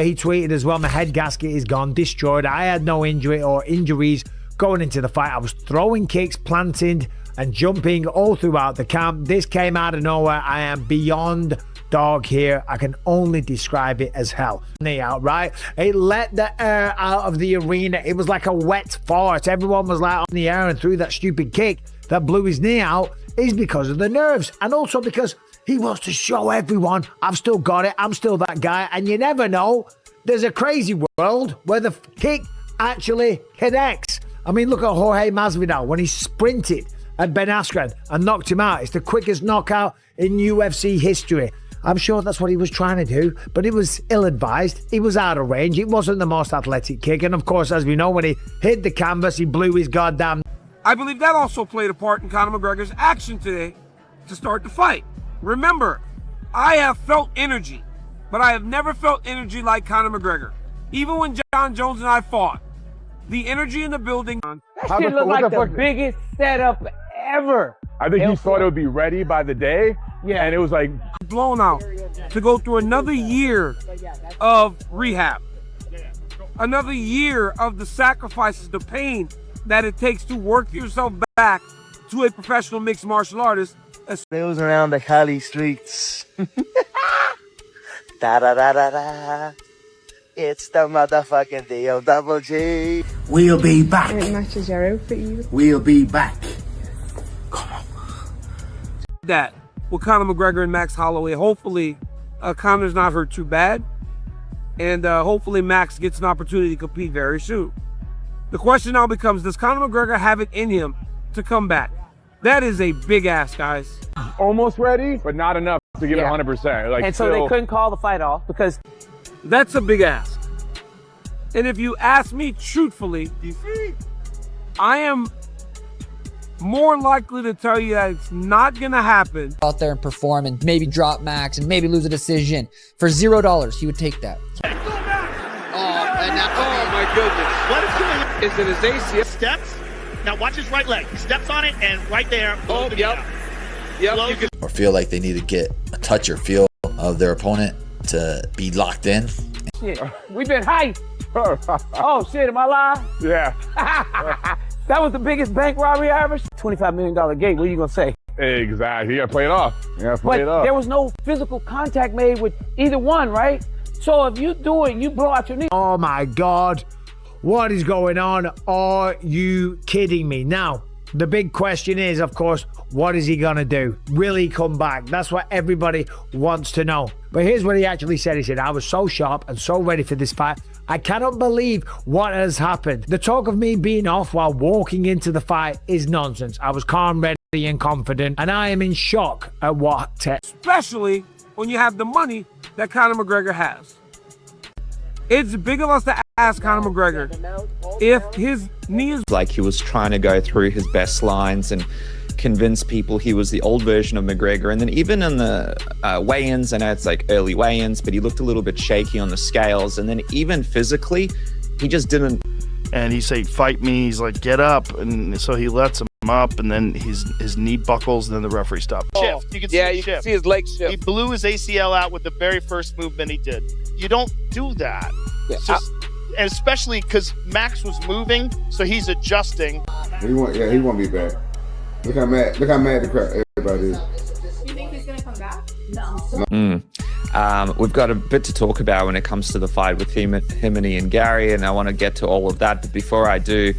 He tweeted as well, my head gasket is gone, destroyed. I had no injury or injuries going into the fight. I was throwing kicks, planting and jumping all throughout the camp. This came out of nowhere. I am beyond dog here. I can only describe it as hell. Knee out, right? It let the air out of the arena. It was like a wet fart. Everyone was like on the air and threw that stupid kick that blew his knee out is because of the nerves. And also because he wants to show everyone, I've still got it. I'm still that guy. And you never know. There's a crazy world where the kick actually connects. I mean, look at Jorge Masvidal when he sprinted at Ben Askren and knocked him out. It's the quickest knockout in UFC history. I'm sure that's what he was trying to do, but it was ill-advised. He was out of range. It wasn't the most athletic kick. And of course, as we know, when he hit the canvas, he blew his goddamn... I believe that also played a part in Conor McGregor's action today to start the fight. Remember, I have felt energy, but I have never felt energy like Conor McGregor. Even when John Jones and I fought, the energy in the building... That shit looked like the biggest setup ever. I think he thought it would be ready by the day. Yeah. And it was like... blown out to go through another year of rehab. Another year of the sacrifices, the pain that it takes to work yourself back to a professional mixed martial artist. Those around the Cali streets. Da-da-da-da-da. It's the motherfucking D-O-double-G. We'll be back. And it matches your outfit, you. We'll be back. Come on. That with Conor McGregor and Max Holloway. Hopefully, Conor's not hurt too bad. And hopefully Max gets an opportunity to compete very soon. The question now becomes, does Conor McGregor have it in him to come back? That is a big ask, guys. Almost ready, but not enough to give it 100%. Like, and so they couldn't call the fight off because... That's a big ask. And if you ask me truthfully, I am more likely to tell you that it's not going to happen. Out there and perform and maybe drop Max and maybe lose a decision. For $0, he would take that. Oh my goodness. What is going on? Is it his ACL? Steps. Now watch his right leg. He steps on it and right there. Oh, yep. Or feel like they need to get a touch or feel of their opponent to be locked in. Shit, we've been hyped. Oh shit, am I lying? Yeah. That was the biggest bank robbery I ever seen. $25 million gate, what are you gonna say? Exactly, you gotta play it off. There was no physical contact made with either one, right? So if you do it, you blow out your knee. Oh my God, what is going on? Are you kidding me? Now, the big question is, of course, what is he gonna do? Will he come back? That's what everybody wants to know. But here's what he actually said. He said, I was so sharp and so ready for this fight. I cannot believe what has happened. The talk of me being off while walking into the fight is nonsense. I was calm, ready, and confident, and I am in shock at what... Especially when you have the money that Conor McGregor has. It's big of us to ask Conor McGregor if his knee is... Like he was trying to go through his best lines and convince people he was the old version of McGregor. And then even in the weigh-ins, I know it's like early weigh-ins, but he looked a little bit shaky on the scales. And then even physically, he just didn't. And he said, fight me. He's like, get up. And so he lets him up, and then his knee buckles, and then the referee stopped. Shift. You can see you can see his leg shift. He blew his ACL out with the very first movement he did. You don't do that. Yeah. And especially because Max was moving, so he's adjusting. He won't be back. Look how mad the crowd everybody is. You think he's gonna come back? No. We've got a bit to talk about when it comes to the fight with him and Ian Gary, and I want to get to all of that. But before I do,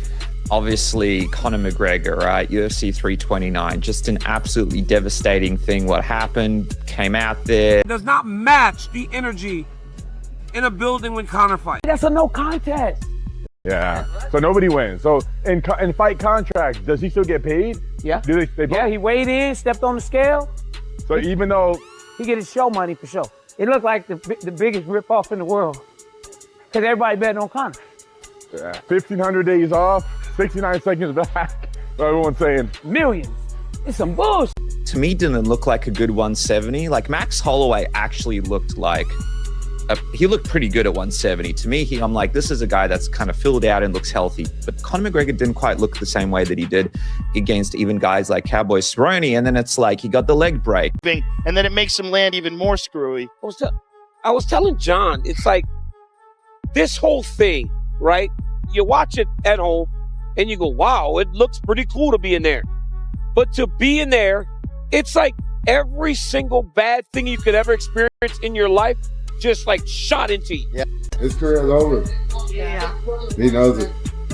obviously Conor McGregor, right? UFC 329, just an absolutely devastating thing. What happened, came out there. It does not match the energy in a building when Conor fights. That's a no contest. Yeah, so nobody wins. So in fight contracts, does he still get paid? Yeah. Do they yeah, he weighed in, stepped on the scale. So even though... He get his show money for sure. It looked like the biggest ripoff in the world. Because everybody betting on Conor. Yeah, 1,500 days off, 69 seconds back. Everyone's saying... Millions. It's some bullshit. To me, didn't look like a good 170. Like Max Holloway actually looked like... he looked pretty good at 170. To me, I'm like, this is a guy that's kind of filled out and looks healthy. But Conor McGregor didn't quite look the same way that he did against even guys like Cowboy Cerrone. And then it's like he got the leg break. And then it makes him land even more screwy. I was telling John, it's like this whole thing, right? You watch it at home and you go, wow, it looks pretty cool to be in there. But to be in there, it's like every single bad thing you could ever experience in your life just like shot into you. Yeah. His career is over. Yeah. He knows it.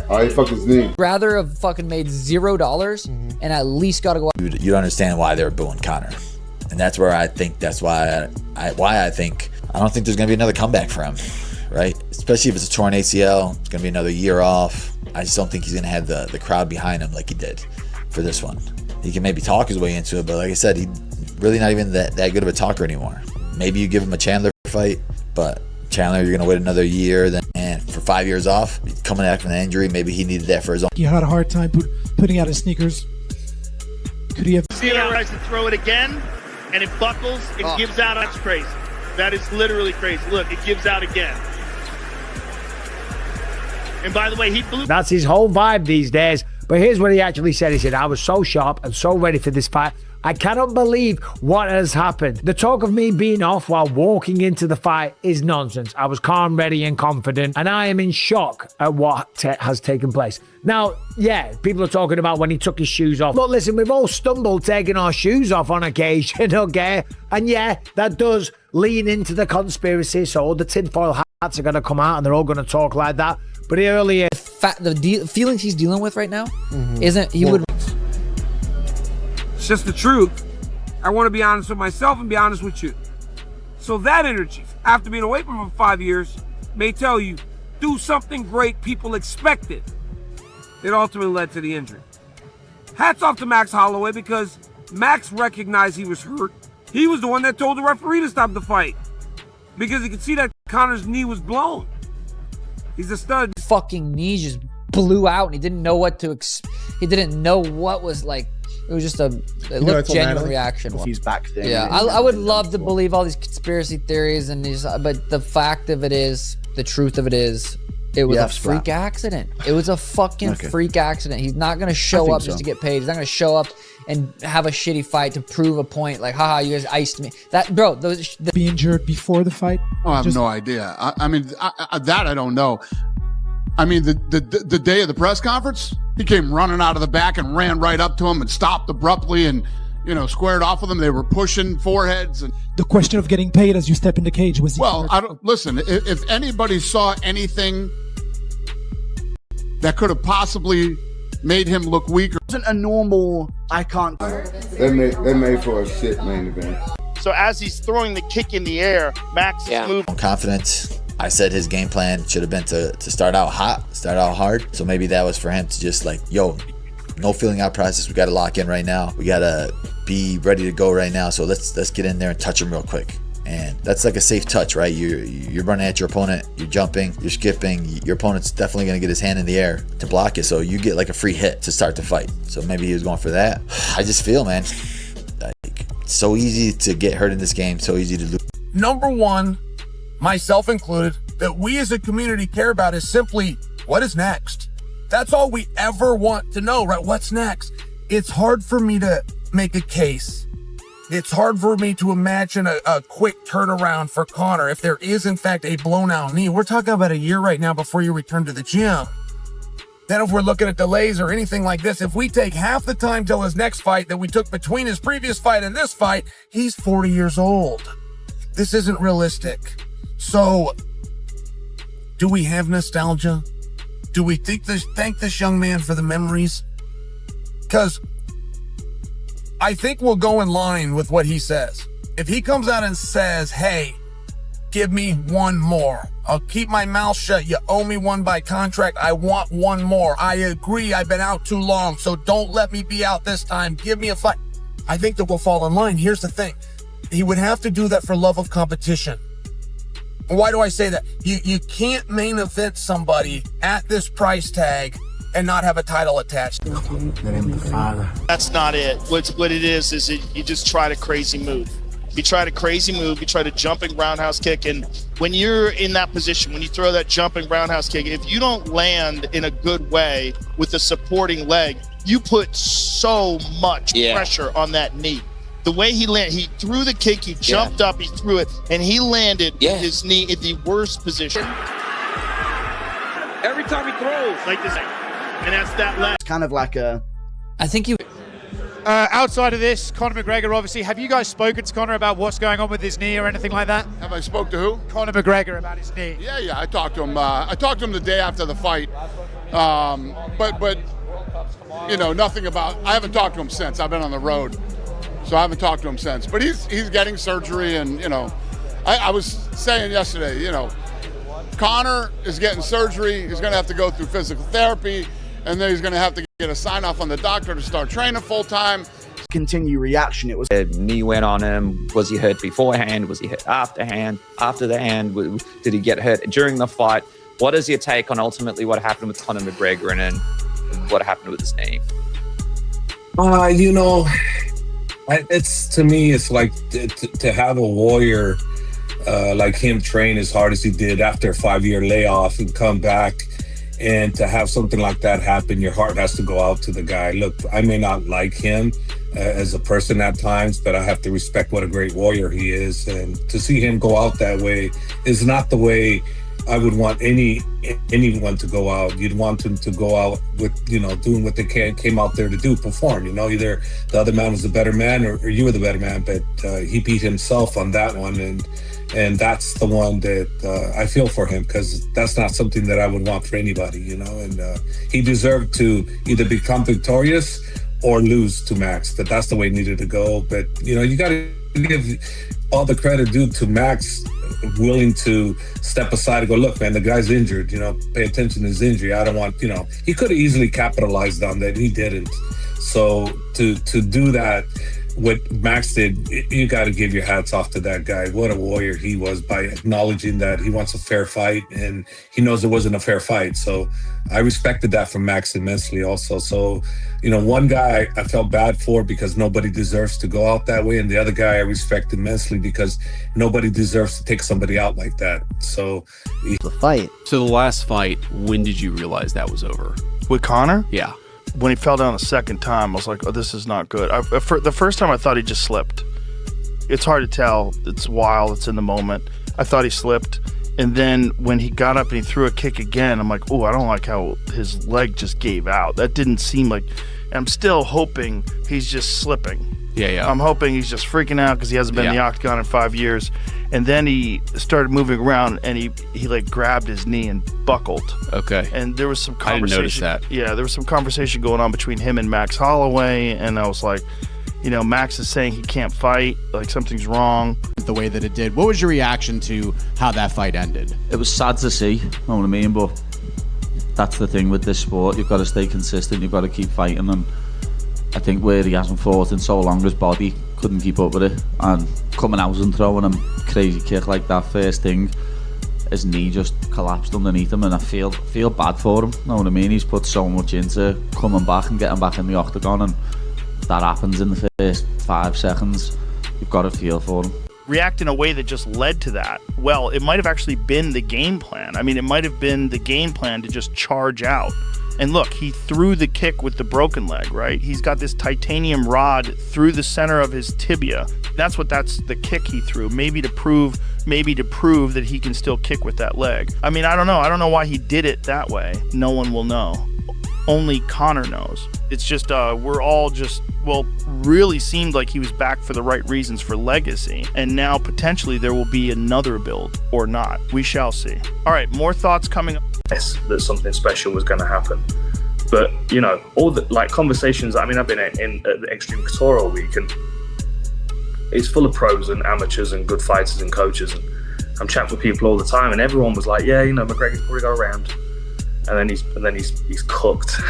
Oh, he fucked his knee. Rather have fucking made $0 and at least got to go out. You don't understand why they're booing Conor. And that's where I think that's why I don't think there's going to be another comeback for him, right? Especially if it's a torn ACL, it's going to be another year off. I just don't think he's going to have the crowd behind him like he did for this one. He can maybe talk his way into it, but like I said, he's really not even that good of a talker anymore. Maybe you give him a Chandler fight, but Chandler, you're going to wait another year, and for 5 years off, coming back from an injury, maybe he needed that for his own. He had a hard time putting out his sneakers. Could he have? See how he tries to throw it again, and it buckles, it gives out. That's crazy. That is literally crazy. Look, it gives out again. And by the way, he blew. That's his whole vibe these days. But here's what he actually said. He said, I was so sharp and so ready for this fight. I cannot believe what has happened. The talk of me being off while walking into the fight is nonsense. I was calm, ready, and confident, and I am in shock at what has taken place. Now, yeah, people are talking about when he took his shoes off. But listen, we've all stumbled taking our shoes off on occasion, okay? And yeah, that does lean into the conspiracy, so all the tinfoil hats are going to come out and they're all going to talk like that. But earlier... The feelings he's dealing with right now isn't... He would... It's just the truth. I want to be honest with myself and be honest with you. So that energy, after being away from him for 5 years, may tell you, do something great people expected. It ultimately led to the injury. Hats off to Max Holloway because Max recognized he was hurt. He was the one that told the referee to stop the fight because he could see that Conor's knee was blown. He's a stud. Fucking knee just blew out and he didn't know what to he didn't know what was like. It was just it looked genuine reaction. He's back there. Yeah, I would love to believe all these conspiracy theories and these, but the fact of it is, the truth of it is, it was a freak accident. It was a fucking freak accident. He's not gonna show up just to get paid. He's not gonna show up and have a shitty fight to prove a point. Like, haha, you guys iced me. That, bro, be injured before the fight. Oh, I have no idea. I mean, that I don't know. I mean, the day of the press conference, he came running out of the back and ran right up to him and stopped abruptly and, squared off with him. They were pushing foreheads. And the question of getting paid as you step in the cage was... Well, listen, if anybody saw anything that could have possibly made him look weaker. It wasn't a normal, I can't... They made for a shit main event. So as he's throwing the kick in the air, Max is moving. Confidence. I said his game plan should have been to start out hot, start out hard. So maybe that was for him to just like, yo, no feeling out process. We got to lock in right now. We got to be ready to go right now. So let's get in there and touch him real quick. And that's like a safe touch, right? You're running at your opponent, you're jumping, you're skipping. Your opponent's definitely going to get his hand in the air to block it. So you get like a free hit to start the fight. So maybe he was going for that. I just feel, man, like it's so easy to get hurt in this game, so easy to lose. Number one, myself included, that we as a community care about is simply what is next. That's all we ever want to know, right? What's next? It's hard for me to make a case. It's hard for me to imagine a quick turnaround for Conor if there is in fact a blown out knee. We're talking about a year right now before you return to the gym. Then if we're looking at delays or anything like this, if we take half the time till his next fight that we took between his previous fight and this fight, he's 40 years old. This isn't realistic. So, do we have nostalgia? Do we thank this young man for the memories? Because I think we'll go in line with what he says. If he comes out and says, hey, give me one more. I'll keep my mouth shut. You owe me one by contract. I want one more. I agree. I've been out too long, so don't let me be out this time. Give me a fight. I think that we'll fall in line. Here's the thing. He would have to do that for love of competition. Why do I say that? You can't main event somebody at this price tag and not have a title attached. That's not it. What it is you just try to crazy move. You try to crazy move, you try to jumping roundhouse kick, and when you're in that position, when you throw that jumping roundhouse kick, if you don't land in a good way with a supporting leg, you put so much pressure on that knee. The way he landed, he threw the kick, he jumped up, he threw it, and he landed with his knee in the worst position. Every time he throws. Like this. And that's that left. It's kind of like a... I think you. Outside of this, Conor McGregor, obviously, have you guys spoken to Conor about what's going on with his knee or anything like that? Have I spoke to who? Conor McGregor about his knee. Yeah, I talked to him. I talked to him the day after the fight. But you know, nothing about. I haven't talked to him since. I've been on the road, so I haven't talked to him since. But he's getting surgery, and you know, I was saying yesterday, you know, Conor is getting surgery. He's going to have to go through physical therapy, and then he's going to have to get a sign off on the doctor to start training full time. Continue reaction. It was a knee went on him. Was he hurt beforehand? Was he hurt afterhand? After the hand, did he get hurt during the fight? What is your take on ultimately what happened with Conor McGregor and then what happened with his knee? You know, it's to me, it's like to have a warrior like him train as hard as he did after a 5-year layoff and come back. And to have something like that happen, your heart has to go out to the guy. Look, I may not like him as a person at times, but I have to respect what a great warrior he is. And to see him go out that way is not the way I would want anyone to go out. You'd want them to go out with, you know, doing what they came out there to do, perform. You know, either the other man was the better man or you were the better man. But he beat himself on that one, and that's the one that I feel for him, because that's not something that I would want for anybody, you know. And he deserved to either become victorious or lose to Max. That's the way it needed to go. But, you know, you got to give all the credit due to Max willing to step aside and go, look, man, the guy's injured, you know, pay attention to his injury. I don't want, you know, he could have easily capitalized on that. He didn't. So to do that, what Max did, you got to give your hats off to that guy. What a warrior he was by acknowledging that he wants a fair fight, and he knows it wasn't a fair fight. So I respected that from Max immensely also. So, you know, one guy I felt bad for because nobody deserves to go out that way, and the other guy I respect immensely because nobody deserves to take somebody out like that. So the fight. So the last fight, when did you realize that was over? With Conor? Yeah. When he fell down the second time, I was like, oh, this is not good. The first time I thought he just slipped. It's hard to tell. It's wild. It's in the moment. I thought he slipped. And then when he got up and he threw a kick again, I'm like, oh, I don't like how his leg just gave out. That didn't seem like... I'm still hoping he's just slipping. Yeah. I'm hoping he's just freaking out because he hasn't been in the octagon in 5 years. And then he started moving around and he like grabbed his knee and buckled. Okay. And there was some conversation. I didn't notice that. Yeah, there was some conversation going on between him and Max Holloway, and I was like, you know, Max is saying he can't fight, like something's wrong. The way that it did. What was your reaction to how that fight ended? It was sad to see, you know what I mean, but that's the thing with this sport. You've got to stay consistent, you've got to keep fighting, and I think where he hasn't fought in so long, his body couldn't keep up with it, and coming out and throwing a crazy kick like that first thing, his knee just collapsed underneath him, and I feel bad for him, you know what I mean? He's put so much into coming back and getting back in the octagon, and that happens in the first 5 seconds. You've got to feel for him. React in a way that just led to that. Well, it might have actually been the game plan. I mean, it might have been the game plan to just charge out. And look, he threw the kick with the broken leg, right? He's got this titanium rod through the center of his tibia. That's the kick he threw, maybe to prove that he can still kick with that leg. I mean, I don't know. I don't know why he did it that way. No one will know. Only Conor knows. It's just, we're all just, really seemed like he was back for the right reasons for legacy. And now potentially there will be another build or not. We shall see. All right, more thoughts coming up. Yes, that something special was going to happen. But, you know, all the conversations, I mean, I've been in the Extreme Couture all week, and it's full of pros and amateurs and good fighters and coaches. And I'm chatting with people all the time, and everyone was like, yeah, you know, McGregor's probably got around. And then he's cooked,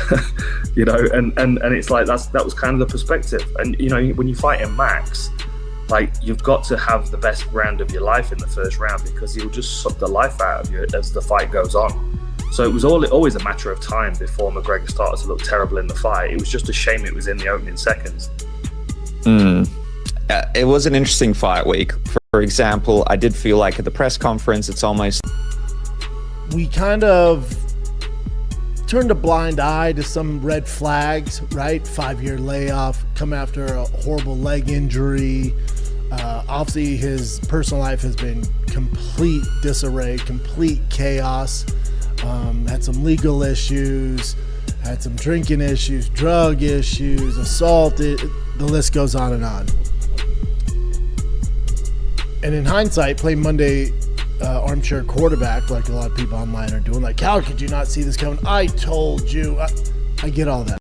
you know, and it's like that was kind of the perspective. And you know, when you fight in Max, like you've got to have the best round of your life in the first round, because he'll just suck the life out of you as the fight goes on. So it was always a matter of time before McGregor started to look terrible in the fight. It was just a shame it was in the opening seconds. It was an interesting fight week. For example, I did feel like at the press conference, it's almost... We kind of turned a blind eye to some red flags, right? 5-year layoff, come after a horrible leg injury. Obviously, his personal life has been complete disarray, complete chaos. had some legal issues, had some drinking issues, drug issues, assault. The list goes on and on. And in hindsight, playing Monday armchair quarterback, like a lot of people online are doing, like, how could you not see this coming? I told you. I get all that.